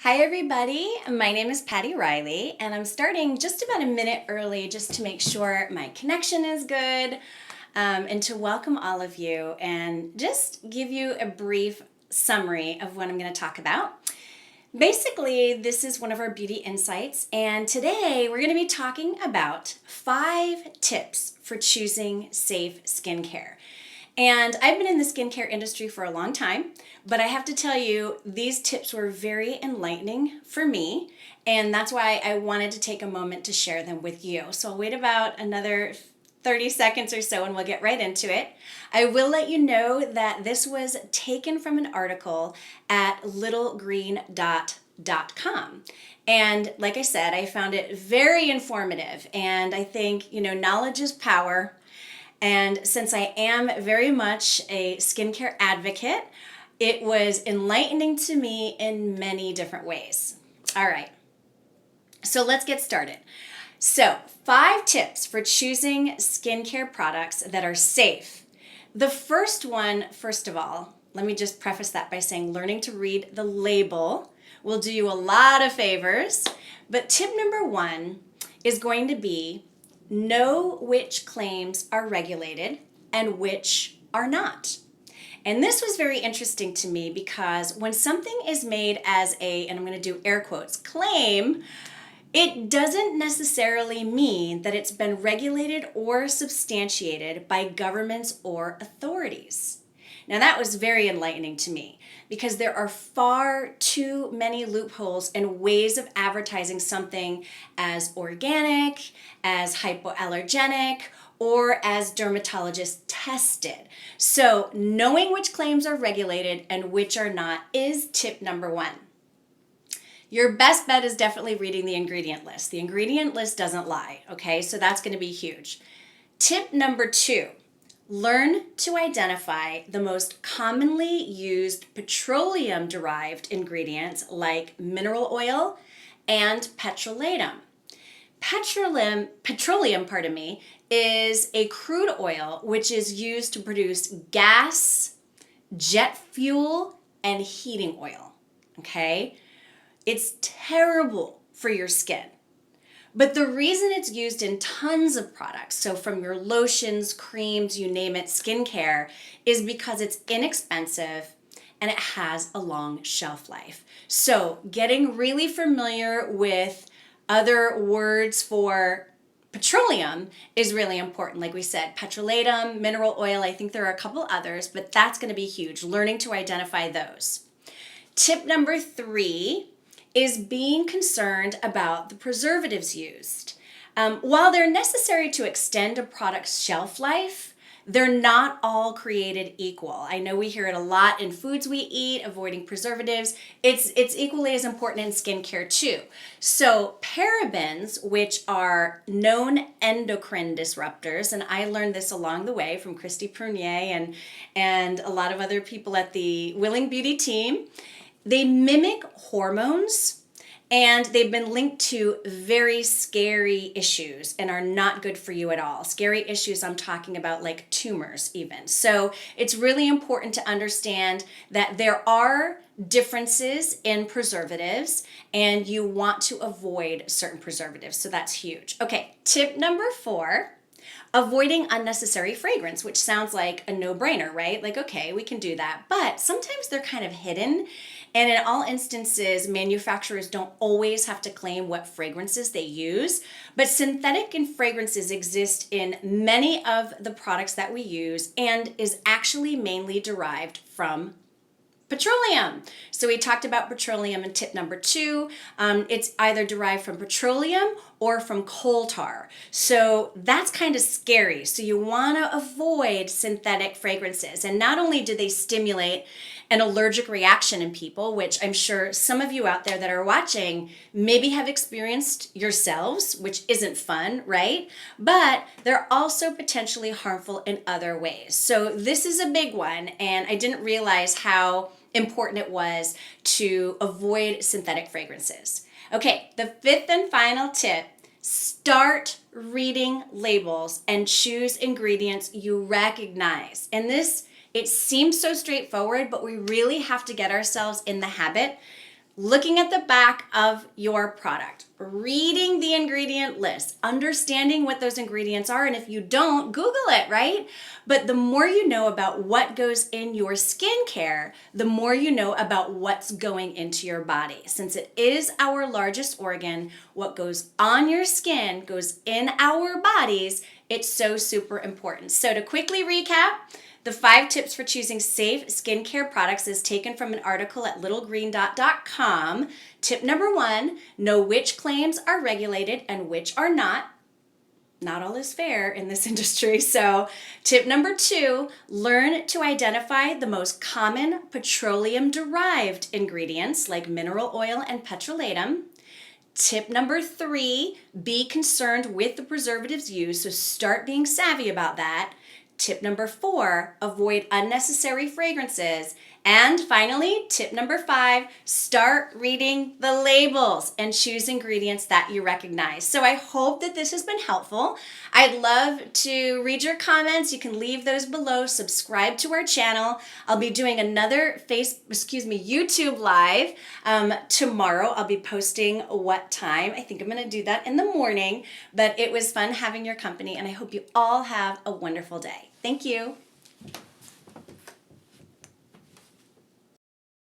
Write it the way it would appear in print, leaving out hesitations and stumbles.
Hi, everybody. My name is Patty Riley, and I'm starting just about a minute early just to make sure my connection is good and to welcome all of you and just give you a brief summary of what I'm going to talk about. Basically, this is one of our beauty insights, and today we're going to be talking about 5 tips for choosing safe skincare. And I've been in the skincare industry for a long time, but I have to tell you, these tips were very enlightening for me, and that's why I wanted to take a moment to share them with you. So I'll wait about another 30 seconds or so and we'll get right into it. I will let you know that this was taken from an article at littlegreendot.com. And like I said, I found it very informative, and I think, knowledge is power. And since I am very much a skincare advocate, it was enlightening to me in many different ways. All right, so let's get started. So, 5 tips for choosing skincare products that are safe. The first one, first of all, let me just preface that by saying learning to read the label will do you a lot of favors. But tip number 1 is going to be know which claims are regulated and which are not. And this was very interesting to me because when something is made as and I'm going to do air quotes, claim, it doesn't necessarily mean that it's been regulated or substantiated by governments or authorities. Now that was very enlightening to me because there are far too many loopholes and ways of advertising something as organic, as hypoallergenic, or as dermatologist tested. So knowing which claims are regulated and which are not is tip number 1. Your best bet is definitely reading the ingredient list. The ingredient list doesn't lie, okay? So that's going to be huge. Tip number 2. Learn to identify the most commonly used petroleum-derived ingredients like mineral oil and petrolatum. Petroleum, is a crude oil which is used to produce gas, jet fuel, and heating oil. Okay? It's terrible for your skin. But the reason it's used in tons of products, so from your lotions, creams, you name it, skincare, is because it's inexpensive and it has a long shelf life. So getting really familiar with other words for petroleum is really important. Like we said, petrolatum, mineral oil, I think there are a couple others, but that's going to be huge, learning to identify those. Tip number 3 is being concerned about the preservatives used. While they're necessary to extend a product's shelf life, they're not all created equal. I know we hear it a lot in foods we eat, avoiding preservatives. It's equally as important in skincare too. So parabens, which are known endocrine disruptors, and I learned this along the way from Christy Prunier and a lot of other people at the Willing Beauty team. They mimic hormones, and they've been linked to very scary issues and are not good for you at all. Scary issues I'm talking about, like tumors even. So it's really important to understand that there are differences in preservatives and you want to avoid certain preservatives. So that's huge. Okay, tip number 4. Avoiding unnecessary fragrance, which sounds like a no-brainer, right? Like, okay, we can do that. But sometimes they're kind of hidden. And in all instances, manufacturers don't always have to claim what fragrances they use. But synthetic fragrances exist in many of the products that we use and is actually mainly derived from petroleum. So we talked about petroleum in tip number 2. It's either derived from petroleum or from coal tar. So that's kind of scary. So you want to avoid synthetic fragrances. And not only do they stimulate an allergic reaction in people, which I'm sure some of you out there that are watching maybe have experienced yourselves, which isn't fun, right? But they're also potentially harmful in other ways. So this is a big one, and I didn't realize how important it was to avoid synthetic fragrances. Okay, the 5th and final tip, start reading labels and choose ingredients you recognize. And this, it seems so straightforward, but we really have to get ourselves in the habit looking at the back of your product, reading the ingredient list, understanding what those ingredients are. And if you don't, Google it, right? But the more you know about what goes in your skincare, the more you know about what's going into your body. Since it is our largest organ, what goes on your skin goes in our bodies. It's so super important. So to quickly recap, the 5 tips for choosing safe skincare products is taken from an article at littlegreendot.com. Tip number 1, know which claims are regulated and which are not. Not all is fair in this industry. So tip number 2, learn to identify the most common petroleum-derived ingredients like mineral oil and petrolatum. Tip number 3, be concerned with the preservatives used, so start being savvy about that. Tip number 4, avoid unnecessary fragrances. And finally, tip number 5, start reading the labels and choose ingredients that you recognize. So I hope that this has been helpful. I'd love to read your comments. You can leave those below. Subscribe to our channel. I'll be doing another YouTube live tomorrow. I'll be posting what time. I think I'm going to do that in the morning, but it was fun having your company, and I hope you all have a wonderful day. Thank you.